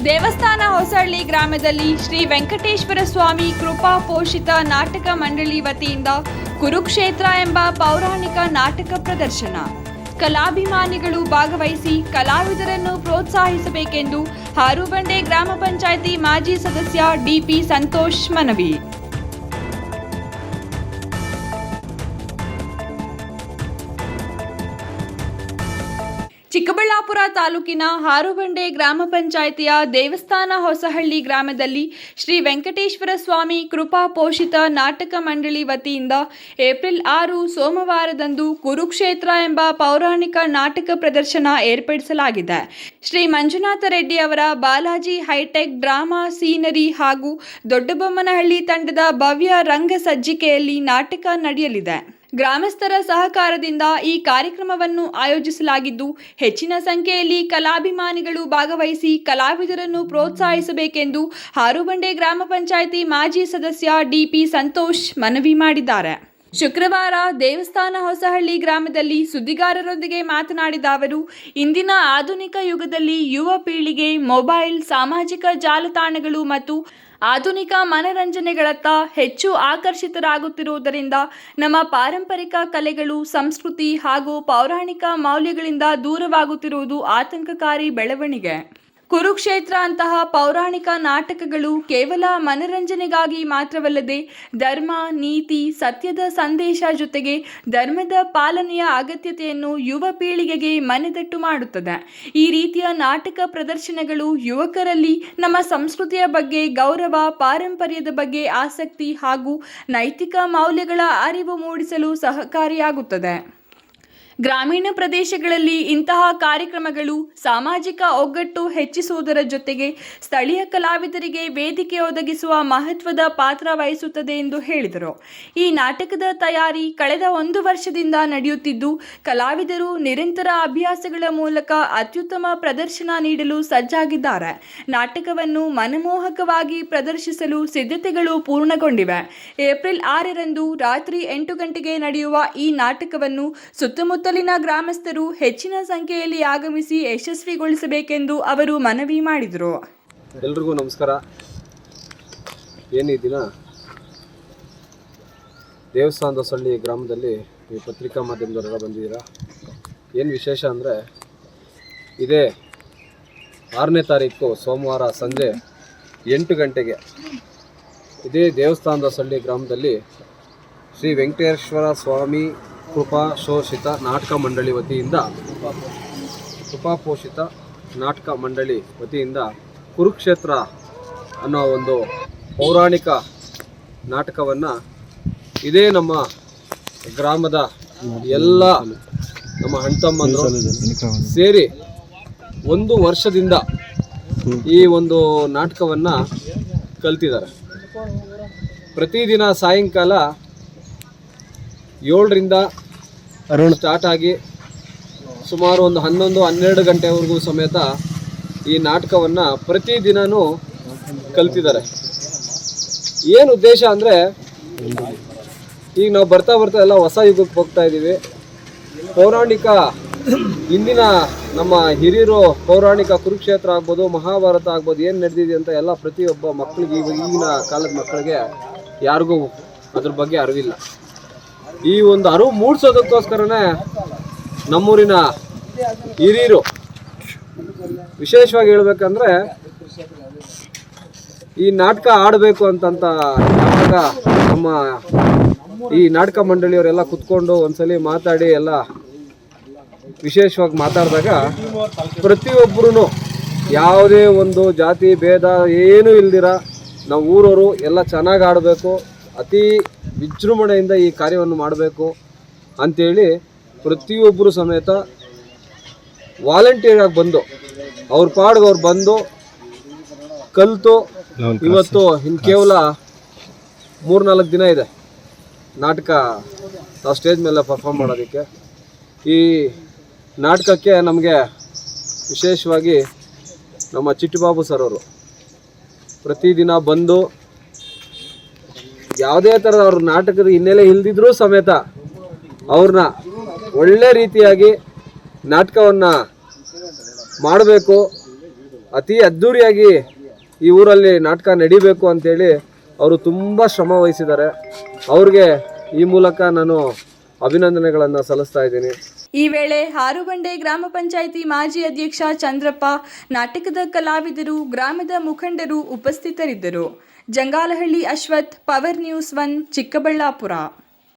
ದೇವಸ್ಥಾನ ಹೊಸಹಳ್ಳಿ ಗ್ರಾಮದಲ್ಲಿ ಶ್ರೀ ವೆಂಕಟೇಶ್ವರ ಸ್ವಾಮಿ ಕೃಪಾ ಪೋಷಿತ ನಾಟಕ ಮಂಡಳಿ ವತಿಯಿಂದ ಕುರುಕ್ಷೇತ್ರ ಎಂಬ ಪೌರಾಣಿಕ ನಾಟಕ ಪ್ರದರ್ಶನ. ಕಲಾಭಿಮಾನಿಗಳು ಭಾಗವಹಿಸಿ ಕಲಾವಿದರನ್ನು ಪ್ರೋತ್ಸಾಹಿಸಬೇಕೆಂದು ಹಾರುಬಂಡೆ ಗ್ರಾಮ ಪಂಚಾಯಿತಿ ಮಾಜಿ ಸದಸ್ಯ ಡಿಪಿ ಸಂತೋಷ್ ಮನವಿ. ಚಿಕ್ಕಬಳ್ಳಾಪುರ ತಾಲೂಕಿನ ಹಾರುಬಂಡೆ ಗ್ರಾಮ ಪಂಚಾಯಿತಿಯ ದೇವಸ್ಥಾನ ಹೊಸಹಳ್ಳಿ ಗ್ರಾಮದಲ್ಲಿ ಶ್ರೀ ವೆಂಕಟೇಶ್ವರ ಸ್ವಾಮಿ ಕೃಪಾ ಪೋಷಿತ ನಾಟಕ ಮಂಡಳಿ ವತಿಯಿಂದ ಏಪ್ರಿಲ್ 6 ಸೋಮವಾರದಂದು ಕುರುಕ್ಷೇತ್ರ ಎಂಬ ಪೌರಾಣಿಕ ನಾಟಕ ಪ್ರದರ್ಶನ ಏರ್ಪಡಿಸಲಾಗಿದೆ. ಶ್ರೀ ಮಂಜುನಾಥ ರೆಡ್ಡಿ ಅವರ ಬಾಲಾಜಿ ಹೈಟೆಕ್ ಡ್ರಾಮಾ ಸೀನರಿ ಹಾಗೂ ದೊಡ್ಡಬೊಮ್ಮನಹಳ್ಳಿ ತಂಡದ ಭವ್ಯ ರಂಗ ಸಜ್ಜಿಕೆಯಲ್ಲಿ ನಾಟಕ ನಡೆಯಲಿದೆ. ಗ್ರಾಮಸ್ಥರ ಸಹಕಾರದಿಂದ ಈ ಕಾರ್ಯಕ್ರಮವನ್ನು ಆಯೋಜಿಸಲಾಗಿದ್ದು, ಹೆಚ್ಚಿನ ಸಂಖ್ಯೆಯಲ್ಲಿ ಕಲಾಭಿಮಾನಿಗಳು ಭಾಗವಹಿಸಿ ಕಲಾವಿದರನ್ನು ಪ್ರೋತ್ಸಾಹಿಸಬೇಕೆಂದು ಹಾರುಬಂಡೆ ಗ್ರಾಮ ಪಂಚಾಯಿತಿ ಮಾಜಿ ಸದಸ್ಯ ಡಿಪಿ ಸಂತೋಷ್ ಮನವಿ ಮಾಡಿದ್ದಾರೆ. ಶುಕ್ರವಾರ ದೇವಸ್ಥಾನ ಹೊಸಹಳ್ಳಿ ಗ್ರಾಮದಲ್ಲಿ ಸುದ್ದಿಗಾರರೊಂದಿಗೆ ಮಾತನಾಡಿದ ಅವರು, ಇಂದಿನ ಆಧುನಿಕ ಯುಗದಲ್ಲಿ ಯುವ ಪೀಳಿಗೆ ಮೊಬೈಲ್, ಸಾಮಾಜಿಕ ಜಾಲತಾಣಗಳು ಮತ್ತು ಆಧುನಿಕ ಮನರಂಜನೆಗಳತ್ತ ಹೆಚ್ಚು ಆಕರ್ಷಿತರಾಗುತ್ತಿರುವುದರಿಂದ ನಮ್ಮ ಪಾರಂಪರಿಕ ಕಲೆಗಳು, ಸಂಸ್ಕೃತಿ ಹಾಗೂ ಪೌರಾಣಿಕ ಮೌಲ್ಯಗಳಿಂದ ದೂರವಾಗುತ್ತಿರುವುದು ಆತಂಕಕಾರಿ ಬೆಳವಣಿಗೆ. ಕುರುಕ್ಷೇತ್ರ ಅಂತಹ ಪೌರಾಣಿಕ ನಾಟಕಗಳು ಕೇವಲ ಮನರಂಜನೆಗಾಗಿ ಮಾತ್ರವಲ್ಲದೆ ಧರ್ಮ, ನೀತಿ, ಸತ್ಯದ ಸಂದೇಶ ಜೊತೆಗೆ ಧರ್ಮದ ಪಾಲನೆಯ ಅಗತ್ಯತೆಯನ್ನು ಯುವ ಪೀಳಿಗೆಗೆ ಮನೆದಟ್ಟು ಮಾಡುತ್ತದೆ. ಈ ರೀತಿಯ ನಾಟಕ ಪ್ರದರ್ಶನಗಳು ಯುವಕರಲ್ಲಿ ನಮ್ಮ ಸಂಸ್ಕೃತಿಯ ಬಗ್ಗೆ ಗೌರವ, ಪಾರಂಪರ್ಯದ ಬಗ್ಗೆ ಆಸಕ್ತಿ ಹಾಗೂ ನೈತಿಕ ಮೌಲ್ಯಗಳ ಅರಿವು ಮೂಡಿಸಲು ಸಹಕಾರಿಯಾಗುತ್ತದೆ. ಗ್ರಾಮೀಣ ಪ್ರದೇಶಗಳಲ್ಲಿ ಇಂತಹ ಕಾರ್ಯಕ್ರಮಗಳು ಸಾಮಾಜಿಕ ಒಗ್ಗಟ್ಟು ಹೆಚ್ಚಿಸುವುದರ ಜೊತೆಗೆ ಸ್ಥಳೀಯ ಕಲಾವಿದರಿಗೆ ವೇದಿಕೆ ಒದಗಿಸುವ ಮಹತ್ವದ ಪಾತ್ರ ವಹಿಸುತ್ತದೆ ಎಂದು ಹೇಳಿದರು. ಈ ನಾಟಕದ ತಯಾರಿ ಕಳೆದ 1 ವರ್ಷದಿಂದ ನಡೆಯುತ್ತಿದ್ದು, ಕಲಾವಿದರು ನಿರಂತರ ಅಭ್ಯಾಸಗಳ ಮೂಲಕ ಅತ್ಯುತ್ತಮ ಪ್ರದರ್ಶನ ನೀಡಲು ಸಜ್ಜಾಗಿದ್ದಾರೆ. ನಾಟಕವನ್ನು ಮನಮೋಹಕವಾಗಿ ಪ್ರದರ್ಶಿಸಲು ಸಿದ್ಧತೆಗಳು ಪೂರ್ಣಗೊಂಡಿವೆ. ಏಪ್ರಿಲ್ 6ರಂದು ರಾತ್ರಿ 8 ಗಂಟೆಗೆ ನಡೆಯುವ ಈ ನಾಟಕವನ್ನು ಸುತ್ತಮುತ್ತಲಿನ ಗ್ರಾಮಸ್ಥರು ಹೆಚ್ಚಿನ ಸಂಖ್ಯೆಯಲ್ಲಿ ಆಗಮಿಸಿ ಯಶಸ್ವಿಗೊಳಿಸಬೇಕೆಂದು ಅವರು ಮನವಿ ಮಾಡಿದರು. ಎಲ್ರಿಗೂ ನಮಸ್ಕಾರ. ಈ ದಿನ ದೇವಸ್ಥಾನದ ಹೊಸಹಳ್ಳಿ ಗ್ರಾಮದಲ್ಲಿ ಈ ಪತ್ರಿಕಾ ಮಾಧ್ಯಮದವರೆಲ್ಲ ಬಂದಿದ್ದೀರಾ. ಏನು ವಿಶೇಷ ಅಂದರೆ, ಇದೇ 6ನೇ ತಾರೀಕು ಸೋಮವಾರ ಸಂಜೆ 8 ಗಂಟೆಗೆ ಇದೇ ದೇವಸ್ಥಾನದ ಹೊಸಹಳ್ಳಿ ಗ್ರಾಮದಲ್ಲಿ ಶ್ರೀ ವೆಂಕಟೇಶ್ವರ ಸ್ವಾಮಿ ಕೃಪಾ ಪೋಷಿತ ನಾಟಕ ಮಂಡಳಿ ವತಿಯಿಂದ ಕುರುಕ್ಷೇತ್ರ ಅನ್ನೋ ಒಂದು ಪೌರಾಣಿಕ ನಾಟಕವನ್ನು ಇದೇ ನಮ್ಮ ಗ್ರಾಮದ ಎಲ್ಲ ನಮ್ಮ ಅಣ್ತಮ್ಮಂದರು ಸೇರಿ 1 ವರ್ಷದಿಂದ ಈ ಒಂದು ನಾಟಕವನ್ನು ಕಲ್ತಿದ್ದಾರೆ. ಪ್ರತಿದಿನ ಸಾಯಂಕಾಲ 7ರಿಂದ ಸ್ಟಾರ್ಟ್ ಆಗಿ ಸುಮಾರು ಒಂದು 11-12 ಗಂಟೆವರೆಗೂ ಸಮೇತ ಈ ನಾಟಕವನ್ನು ಪ್ರತಿದಿನವೂ ಕಲ್ತಿದ್ದಾರೆ. ಏನು ಉದ್ದೇಶ ಅಂದರೆ, ಈಗ ನಾವು ಬರ್ತಾ ಎಲ್ಲ ಹೊಸ ಯುಗಕ್ಕೆ ಹೋಗ್ತಾ ಇದ್ದೀವಿ. ಪೌರಾಣಿಕ ಇಂದಿನ ನಮ್ಮ ಹಿರಿಯರು ಪೌರಾಣಿಕ ಕುರುಕ್ಷೇತ್ರ ಆಗ್ಬೋದು, ಮಹಾಭಾರತ ಆಗ್ಬೋದು, ಏನು ನಡೆದಿದೆ ಅಂತ ಎಲ್ಲ ಪ್ರತಿಯೊಬ್ಬ ಮಕ್ಕಳಿಗೆ, ಈಗಿನ ಕಾಲದ ಮಕ್ಕಳಿಗೆ ಯಾರಿಗೂ ಅದ್ರ ಬಗ್ಗೆ ಅರಿವಿಲ್ಲ. ಈ ಒಂದು ಅರಿವು ಮೂಡಿಸೋದಕ್ಕೋಸ್ಕರನೇ ನಮ್ಮೂರಿನ ಹಿರಿಯರು, ವಿಶೇಷವಾಗಿ ಹೇಳ್ಬೇಕಂದ್ರೆ, ಈ ನಾಟಕ ಆಡಬೇಕು ಅಂತಂತ ಯಾವಾಗ ನಮ್ಮ ಈ ನಾಟಕ ಮಂಡಳಿಯವರೆಲ್ಲ ಕುತ್ಕೊಂಡು ಒಂದ್ಸಲಿ ಮಾತಾಡಿ ಎಲ್ಲ ವಿಶೇಷವಾಗಿ ಮಾತಾಡಿದಾಗ ಪ್ರತಿಯೊಬ್ಬರೂ ಯಾವುದೇ ಒಂದು ಜಾತಿ ಭೇದ ಏನೂ ಇಲ್ದಿರ ನಾವು ಊರವರು ಎಲ್ಲ ಚೆನ್ನಾಗಿ ಆಡಬೇಕು, ಅತಿ ವಿಜೃಂಭಣೆಯಿಂದ ಈ ಕಾರ್ಯವನ್ನು ಮಾಡಬೇಕು ಅಂಥೇಳಿ ಪ್ರತಿಯೊಬ್ಬರು ಸಮೇತ ವಾಲಂಟಿಯರಾಗಿ ಬಂದು ಅವ್ರ ಪಾಡ್ಗೆ ಅವ್ರು ಬಂದು ಕಲಿತು ಇವತ್ತು ಇನ್ನು ಕೇವಲ 3-4 ದಿನ ಇದೆ ನಾಟಕ ನಾವು ಸ್ಟೇಜ್ ಮೇಲೆ ಪರ್ಫಾರ್ಮ್ ಮಾಡೋದಕ್ಕೆ. ಈ ನಾಟಕಕ್ಕೆ ನಮಗೆ ವಿಶೇಷವಾಗಿ ನಮ್ಮ ಚಿಟ್ಟುಬಾಬು ಸರ್ ಅವರು ಪ್ರತಿದಿನ ಬಂದು ಯಾವುದೇ ಥರದ ಅವ್ರ ನಾಟಕದ ಹಿನ್ನೆಲೆ ಇಲ್ದಿದ್ರೂ ಸಮೇತ ಅವ್ರನ್ನ ಒಳ್ಳೆ ರೀತಿಯಾಗಿ ನಾಟಕವನ್ನು ಮಾಡಬೇಕು ಅತಿ ಅದ್ಧೂರಿಯಾಗಿ ಈ ಊರಲ್ಲಿ ನಾಟಕ ನಡಿಬೇಕು ಅಂತೇಳಿ ಅವರು ತುಂಬ ಶ್ರಮ ವಹಿಸಿದ್ದಾರೆ. ಅವ್ರಿಗೆ ಈ ಮೂಲಕ ನಾನು ಅಭಿನಂದನೆಗಳನ್ನು ಸಲ್ಲಿಸ್ತಾ ಇದ್ದೀನಿ. ಈ ವೇಳೆ ಹಾರುಬಂಡೆ ಗ್ರಾಮ ಪಂಚಾಯಿತಿ ಮಾಜಿ ಅಧ್ಯಕ್ಷ ಚಂದ್ರಪ್ಪ, ನಾಟಕದ ಕಲಾವಿದರು, ಗ್ರಾಮದ ಮುಖಂಡರು ಉಪಸ್ಥಿತರಿದ್ದರು. Jangalahalli Ashwath, power news 1, Chikkaballapur.